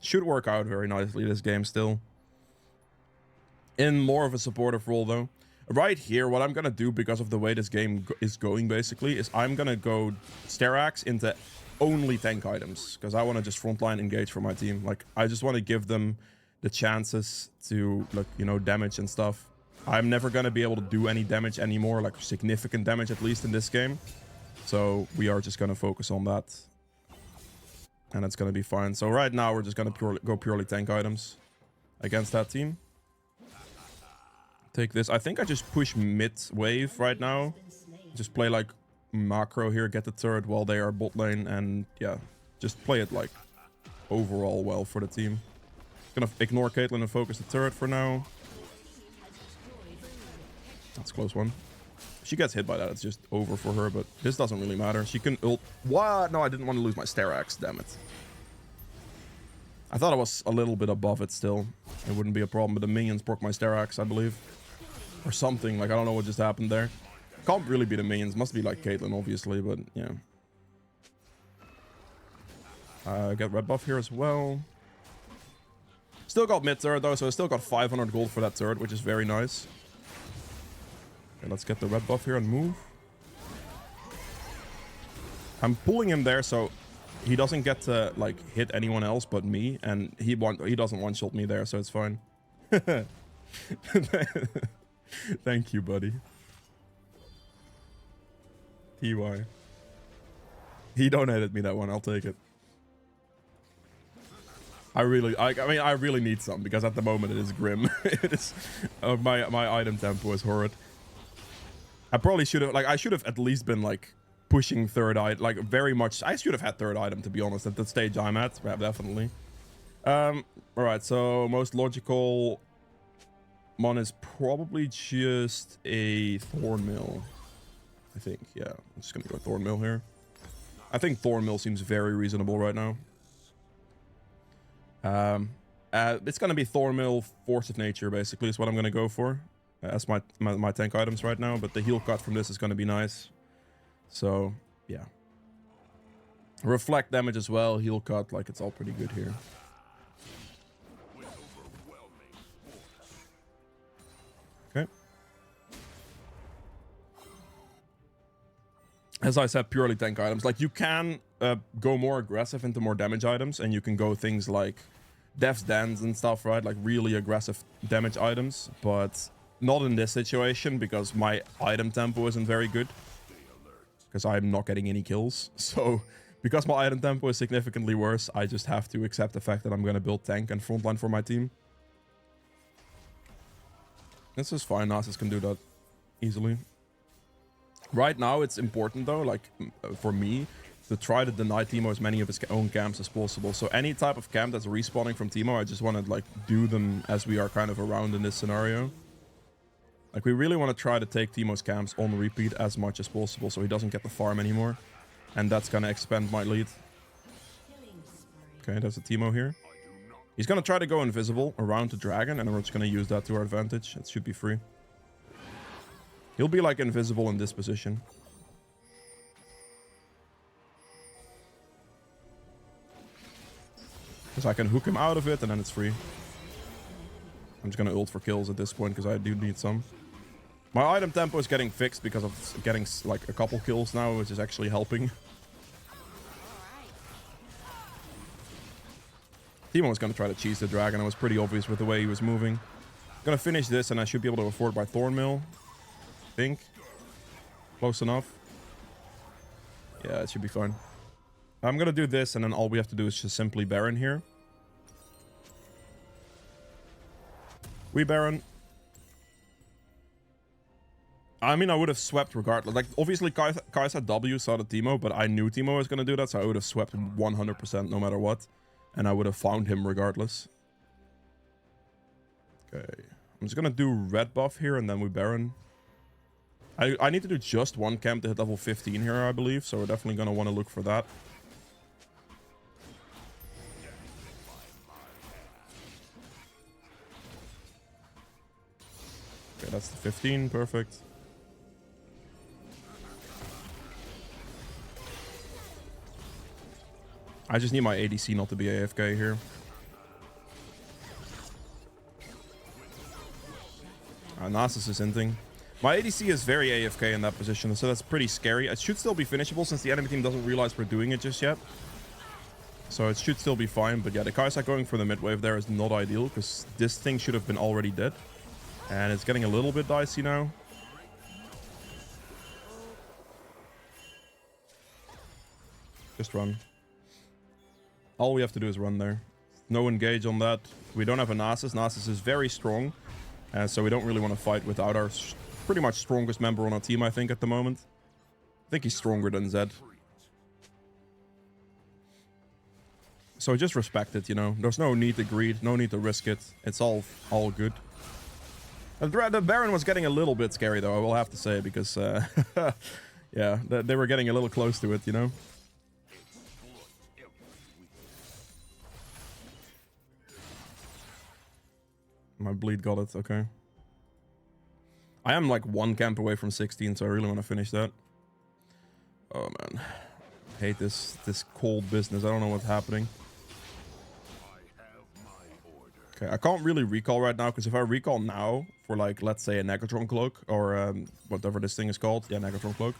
Should work out very nicely this game still. In more of a supportive role though. Right here, what I'm gonna do because of the way this game is going basically, is I'm gonna go Stair Axe into only tank items, because I want to just frontline engage for my team. Like, I just want to give them the chances to, like, you know, damage and stuff. I'm never going to be able to do any damage anymore, like significant damage at least in this game. So we are just going to focus on that. And it's going to be fine. So right now we're just going to go purely tank items against that team. Take this. I think I just push mid wave right now. Just play like macro here, get the turret while they are bot lane, and yeah, just play it like overall well for the team. Gonna ignore Caitlyn and focus the turret for now. That's a close one. If she gets hit by that, it's just over for her, but this doesn't really matter. She can ult. What? No, I didn't want to lose my Stair Axe, damn it. I thought I was a little bit above it still. It wouldn't be a problem, but the minions broke my Stair Axe, I believe. Or something, like, I don't know what just happened there. Can't really be the minions, must be like Caitlyn, obviously, but yeah. Get red buff here as well. Still got mid turret though, so I still got 500 gold for that turret, which is very nice. Okay, let's get the red buff here and move. I'm pulling him there so he doesn't get to like hit anyone else but me, and he doesn't one-shot me there, so it's fine. Thank you, buddy. TY. He donated me that one, I'll take it. I mean, I really need some because at the moment it is grim. It is my item tempo is horrid. I probably should have, like, I should have at least been, like, pushing third item, like, very much. I should have had third item, to be honest, at the stage I'm at. Yeah, definitely. All right, so most logical one is probably just a Thornmill, I think. Yeah, I'm just gonna go Thornmill here. I think Thornmill seems very reasonable right now. It's gonna be Thornmill, Force of Nature, basically, is what I'm gonna go for. As my tank items right now, but the heal cut from this is going to be nice. So, yeah. Reflect damage as well, heal cut, like it's all pretty good here. Okay. As I said, purely tank items. Like, you can go more aggressive into more damage items, and you can go things like Death's Dance and stuff, right? Like, really aggressive damage items, but not in this situation, because my item tempo isn't very good. Because I'm not getting any kills. So, because my item tempo is significantly worse, I just have to accept the fact that I'm going to build tank and frontline for my team. This is fine. Nasus can do that easily. Right now, it's important, though, like, for me, to try to deny Teemo as many of his own camps as possible. So any type of camp that's respawning from Teemo, I just want to, like, do them as we are kind of around in this scenario. Like, we really want to try to take Teemo's camps on repeat as much as possible so he doesn't get the farm anymore. And that's going to expand my lead. Okay, there's a Teemo here. He's going to try to go invisible around the dragon, and we're just going to use that to our advantage. It should be free. He'll be, like, invisible in this position. Because I can hook him out of it, and then it's free. I'm just going to ult for kills at this point, because I do need some. My item tempo is getting fixed because of getting, like, a couple kills now, which is actually helping. Teemo was going to try to cheese the dragon. It was pretty obvious with the way he was moving. Going to finish this, and I should be able to afford by Thornmill. I think. Close enough. Yeah, it should be fine. I'm going to do this, and then all we have to do is just simply Baron here. We Baron. I mean, I would have swept regardless. Like, obviously, Kai'Sa W saw the Teemo, but I knew Teemo was going to do that, so I would have swept 100% no matter what. And I would have found him regardless. Okay. I'm just going to do red buff here, and then we Baron. I need to do just one camp to hit level 15 here, I believe, so we're definitely going to want to look for that. Okay, that's the 15. Perfect. I just need my ADC not to be AFK here. Nasus is hinting. My ADC is very AFK in that position, so that's pretty scary. It should still be finishable since the enemy team doesn't realize we're doing it just yet. So it should still be fine, but yeah, the Kai'Sa going for the mid wave there is not ideal, because this thing should have been already dead. And it's getting a little bit dicey now. Just run. All we have to do is run there. No engage on that. We don't have a Nasus. Nasus is very strong. So we don't really want to fight without our pretty much strongest member on our team, I think, at the moment. I think he's stronger than Zed. So just respect it, you know. There's no need to greed, no need to risk it. It's all good. The Baron was getting a little bit scary, though, I will have to say, because, yeah, they were getting a little close to it, you know. My bleed got it, okay. I am like one camp away from 16, so I really want to finish that. Oh, man. I hate this cold business. I don't know what's happening. Okay, I can't really recall right now, because if I recall now for, like, let's say a Negatron Cloak, or whatever this thing is called, yeah, Negatron Cloak,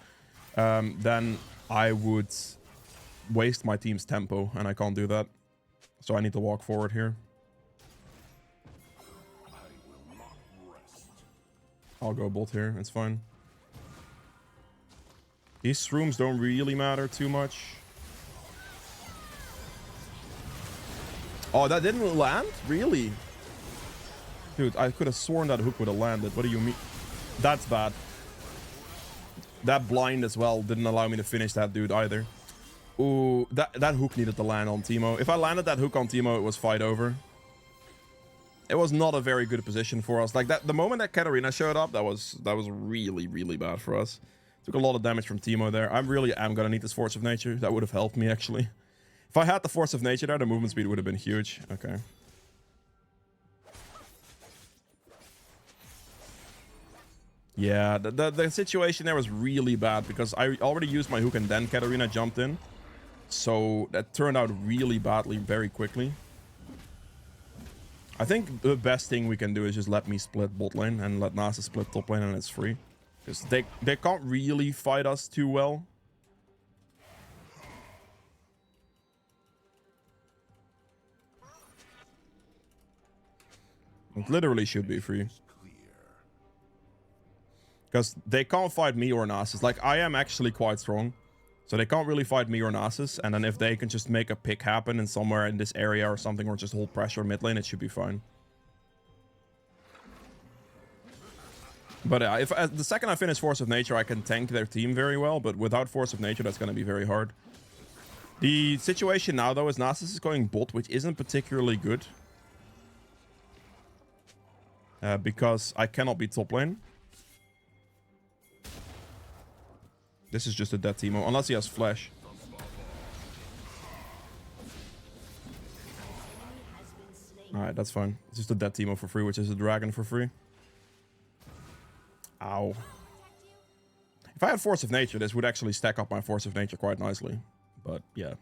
then I would waste my team's tempo, and I can't do that. So I need to walk forward here. I'll go bolt here, it's fine. These shrooms don't really matter too much. Oh, that didn't land? Really? Dude, I could have sworn that hook would have landed. What do you mean? That's bad. That blind as well didn't allow me to finish that dude either. Ooh, that hook needed to land on Teemo. If I landed that hook on Teemo, it was fight over. It was not a very good position for us. Like that, the moment that Katarina showed up, that was really, really bad for us. Took a lot of damage from Teemo there. I really am gonna need this Force of Nature. That would have helped me actually. If I had the Force of Nature there, the movement speed would have been huge. Okay. Yeah, the situation there was really bad because I already used my hook and then Katarina jumped in. So that turned out really badly very quickly. I think the best thing we can do is just let me split bot lane and let Nasa split top lane and it's free. Because they can't really fight us too well. It literally should be free. Because they can't fight me or Nasus. Like, I am actually quite strong. So they can't really fight me or Nasus. And then if they can just make a pick happen in somewhere in this area or something, or just hold pressure mid lane, it should be fine. But if the second I finish Force of Nature, I can tank their team very well. But without Force of Nature, that's going to be very hard. The situation now, though, is Nasus is going bot, which isn't particularly good. Because I cannot be top lane. This is just a dead Teemo, unless he has flash. Alright, that's fine. It's just a dead Teemo for free, which is a dragon for free. Ow. If I had Force of Nature, this would actually stack up my Force of Nature quite nicely. But, yeah.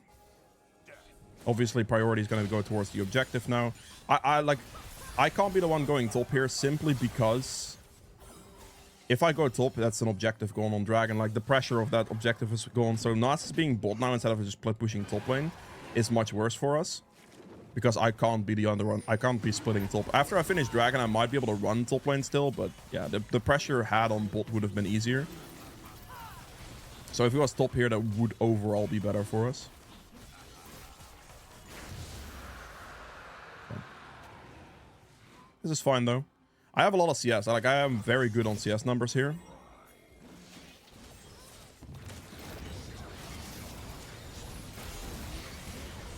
Obviously, priority is going to go towards the objective now. I can't be the one going top here simply because... if I go top, that's an objective gone on Dragon. Like, the pressure of that objective is gone. So Nasus being bot now instead of just split pushing top lane is much worse for us. Because I can't be the underrun. I can't be splitting top. After I finish Dragon, I might be able to run top lane still. But yeah, the pressure had on bot would have been easier. So if he was top here, that would overall be better for us. This is fine though. I have a lot of CS. Like, I am very good on CS numbers here.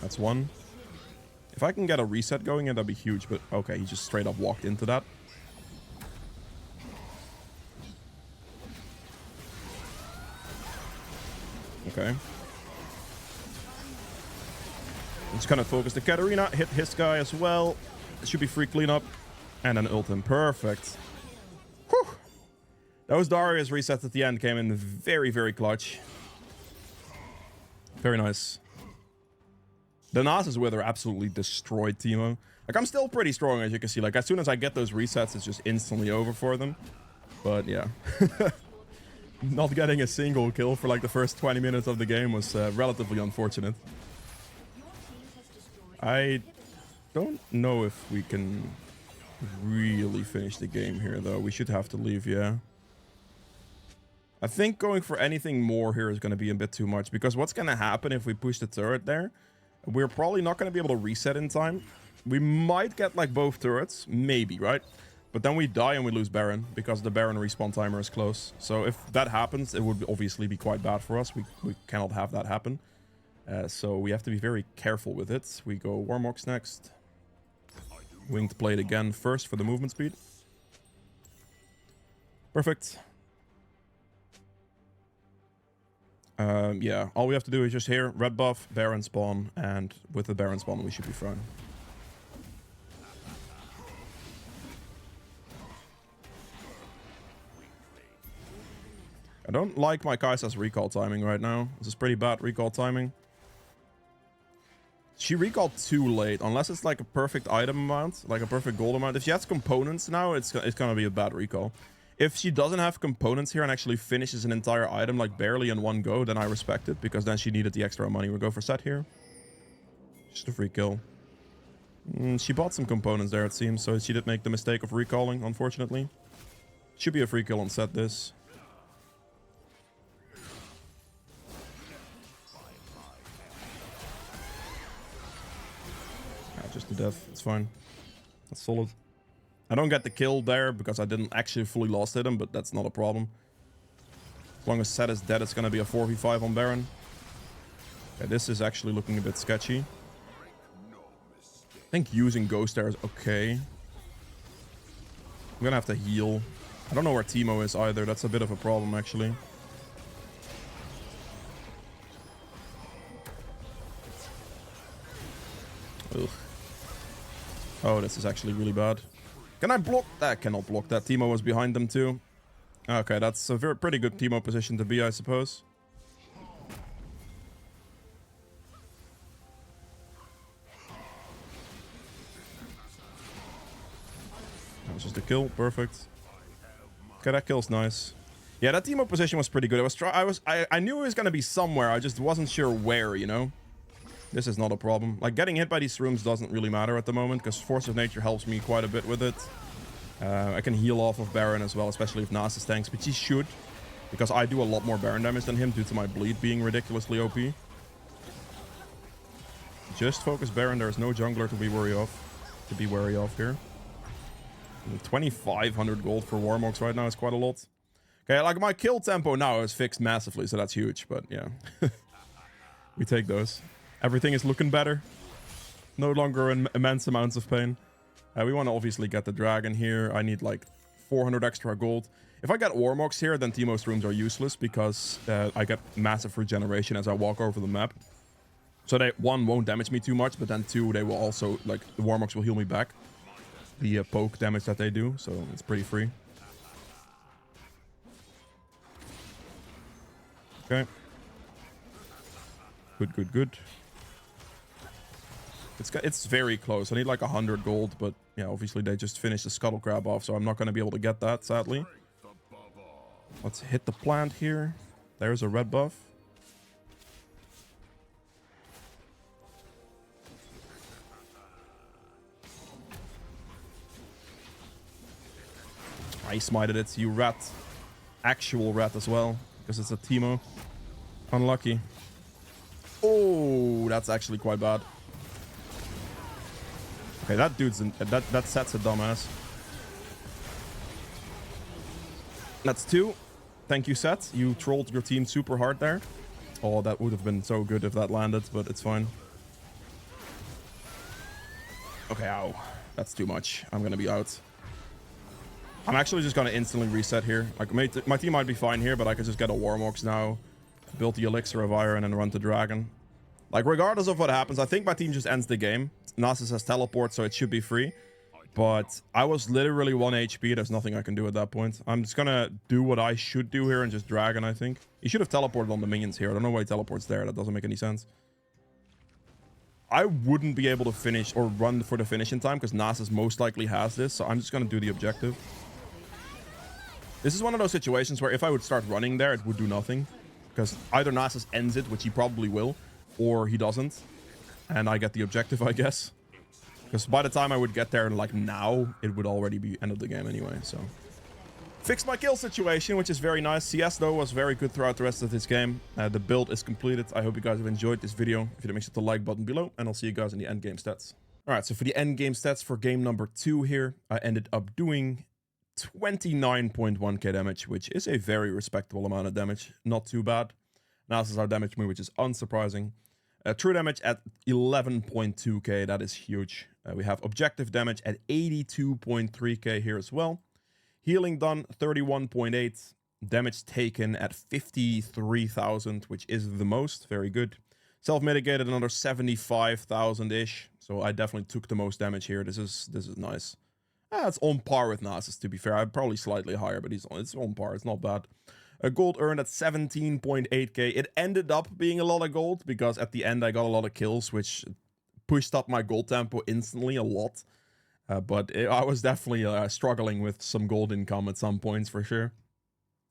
That's one. If I can get a reset going, that'd be huge. But okay, he just straight up walked into that. Okay. I'm just gonna focus the Katarina, hit his guy as well. It should be free cleanup. And an ult him. Perfect. Whew. Those Darius resets at the end came in very, very clutch. Very nice. The Nasus Wither absolutely destroyed Teemo. Like, I'm still pretty strong, as you can see. Like, as soon as I get those resets, it's just instantly over for them. But, yeah. Not getting a single kill for, like, the first 20 minutes of the game was relatively unfortunate. I don't know if we can... really finish the game here, though. We should have to leave, yeah. I think going for anything more here is going to be a bit too much, because what's going to happen if we push the turret there, we're probably not going to be able to reset in time. We might get, like, both turrets, maybe, right? But then we die and we lose Baron, because the Baron respawn timer is close. So if that happens, it would obviously be quite bad for us. We cannot have that happen. So we have to be very careful with it. We go Warmox next. Winged Blade again first for the movement speed. Perfect. Yeah, all we have to do is just here, red buff, Baron spawn, and with the Baron spawn we should be fine. I don't like my Kai'Sa's recall timing right now. This is pretty bad recall timing. She recalled too late, unless it's like a perfect item amount, like a perfect gold amount. If she has components now, it's gonna be a bad recall. If she doesn't have components here and actually finishes an entire item like barely in one go, then I respect it, because then she needed the extra money. We'll go for set here. Just a free kill. She bought some components there, it seems, so she did make the mistake of recalling, unfortunately. Should be a free kill on set this. Just to death. It's fine. That's solid. I don't get the kill there because I didn't actually fully lost hit him, but that's not a problem. long as Set is dead, it's going to be a 4v5 on Baron. Okay, this is actually looking a bit sketchy. I think using Ghost there is okay. I'm going to have to heal. I don't know where Teemo is either. That's a bit of a problem, actually. Ugh. Oh, this is actually really bad. Can I block that? I cannot block that. Teemo was behind them too. Okay, that's a pretty good Teemo position to be, I suppose. That was just a kill. Perfect. Okay, that kill's nice. Yeah, that Teemo position was pretty good. I knew it was gonna be somewhere. I just wasn't sure where, you know? This is not a problem. Like, getting hit by these rooms doesn't really matter at the moment, because Force of Nature helps me quite a bit with it. I can heal off of Baron as well, especially if Nasus tanks, which he should, because I do a lot more Baron damage than him due to my bleed being ridiculously OP. Just focus Baron. There is no jungler to be wary of here. 2,500 gold for Warmogs right now is quite a lot. Okay, like, my kill tempo now is fixed massively, so that's huge, but yeah. We take those. Everything is looking better. No longer in immense amounts of pain. We want to obviously get the dragon here. I need like 400 extra gold. If I get Warmogs here, then Teemo's rooms are useless because I get massive regeneration as I walk over the map. So they, one, won't damage me too much, but then two, they will also, like, the Warmogs will heal me back. The poke damage that they do, so it's pretty free. Okay. Good. It's very close. I need like 100 gold, but yeah, obviously they just finished the scuttle crab off, so I'm not going to be able to get that, sadly. Let's hit the plant here. There's a red buff. I smited it, you rat. Actual rat as well, because it's a Teemo. Unlucky. Oh, that's actually quite bad. Okay, that dude's that Set's a dumbass. That's two. Thank you, Set. You trolled your team super hard there. Oh, that would have been so good if that landed, but it's fine. Okay, ow. That's too much. I'm gonna be out. I'm actually just gonna instantly reset here. Like, my team might be fine here, but I could just get a Warmogs now, build the Elixir of Iron, and then run to Dragon. Like, regardless of what happens, I think my team just ends the game. Nasus has teleport, so it should be free. But I was literally 1 HP. There's nothing I can do at that point. I'm just gonna do what I should do here and just Dragon, I think. He should have teleported on the minions here. I don't know why he teleports there. That doesn't make any sense. I wouldn't be able to finish or run for the finish in time because Nasus most likely has this. So I'm just gonna do the objective. This is one of those situations where if I would start running there, it would do nothing. Because either Nasus ends it, which he probably will, or he doesn't. And I get the objective, I guess. Because by the time I would get there, like now, it would already be end of the game anyway, so. Fixed my kill situation, which is very nice. CS, though, was very good throughout the rest of this game. The build is completed. I hope you guys have enjoyed this video. If you did, make sure to hit the like button below, and I'll see you guys in the end game stats. Alright, so for the end game stats for game number 2 here, I ended up doing 29.1k damage, which is a very respectable amount of damage. Not too bad. Nasus our damage move, which is unsurprising. True damage at 11.2k, that is huge. We have objective damage at 82.3k here as well. Healing done 31.8. Damage taken at 53,000, which is the most. Very good. Self-mitigated another 75,000-ish. So I definitely took the most damage here. This is nice. It's on par with Nasus, to be fair. I'm probably slightly higher, but it's on par. It's not bad. Gold earned at 17.8k. It ended up being a lot of gold because at the end I got a lot of kills, which pushed up my gold tempo instantly a lot. But I was definitely struggling with some gold income at some points for sure.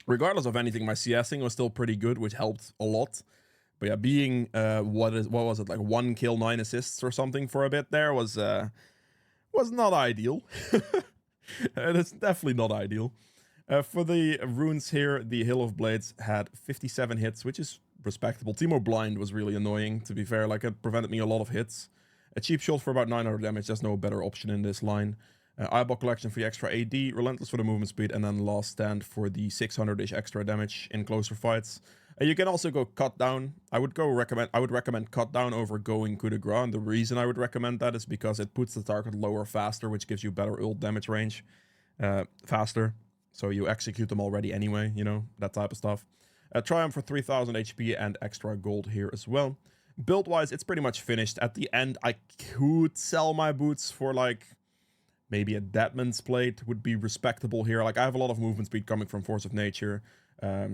Regardless of anything, my CSing was still pretty good, which helped a lot. But yeah, being what was it, like 1 kill 9 assists or something for a bit there was not ideal. It's definitely not ideal. For the runes here, the Hill of Blades had 57 hits, which is respectable. Teemo Blind was really annoying, to be fair. Like, it prevented me a lot of hits. A cheap shot for about 900 damage. There's no better option in this line. Eyeball Collection for the extra AD, Relentless for the movement speed, and then Last Stand for the 600-ish extra damage in closer fights. You can also go Cut Down. I would recommend Cut Down over going Coup de Grace, and the reason I would recommend that is because it puts the target lower faster, which gives you better ult damage range faster. So you execute them already anyway, you know, that type of stuff. Triumph for 3000 HP and extra gold here as well. Build-wise, it's pretty much finished. At the end, I could sell my boots for like maybe a Deadman's Plate would be respectable here. Like I have a lot of movement speed coming from Force of Nature,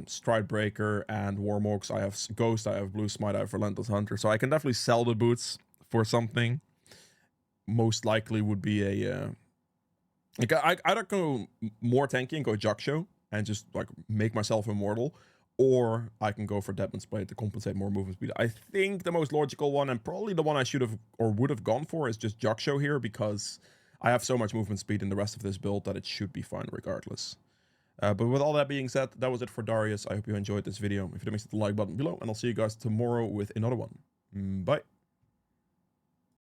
Stride Breaker, and Warmorks. I have Ghost, I have Blue Smite, I have Relentless Hunter. So I can definitely sell the boots for something. Most likely would be a... like I'd go more tanky and go Jaksho and just like make myself immortal. Or I can go for Deadman's Blade to compensate more movement speed. I think the most logical one, and probably the one I should have or would have gone for, is just Jaksho here, because I have so much movement speed in the rest of this build that it should be fine regardless. But with all that being said, that was it for Darius. I hope you enjoyed this video. If you did, make sure to hit the like button below, and I'll see you guys tomorrow with another one. Bye.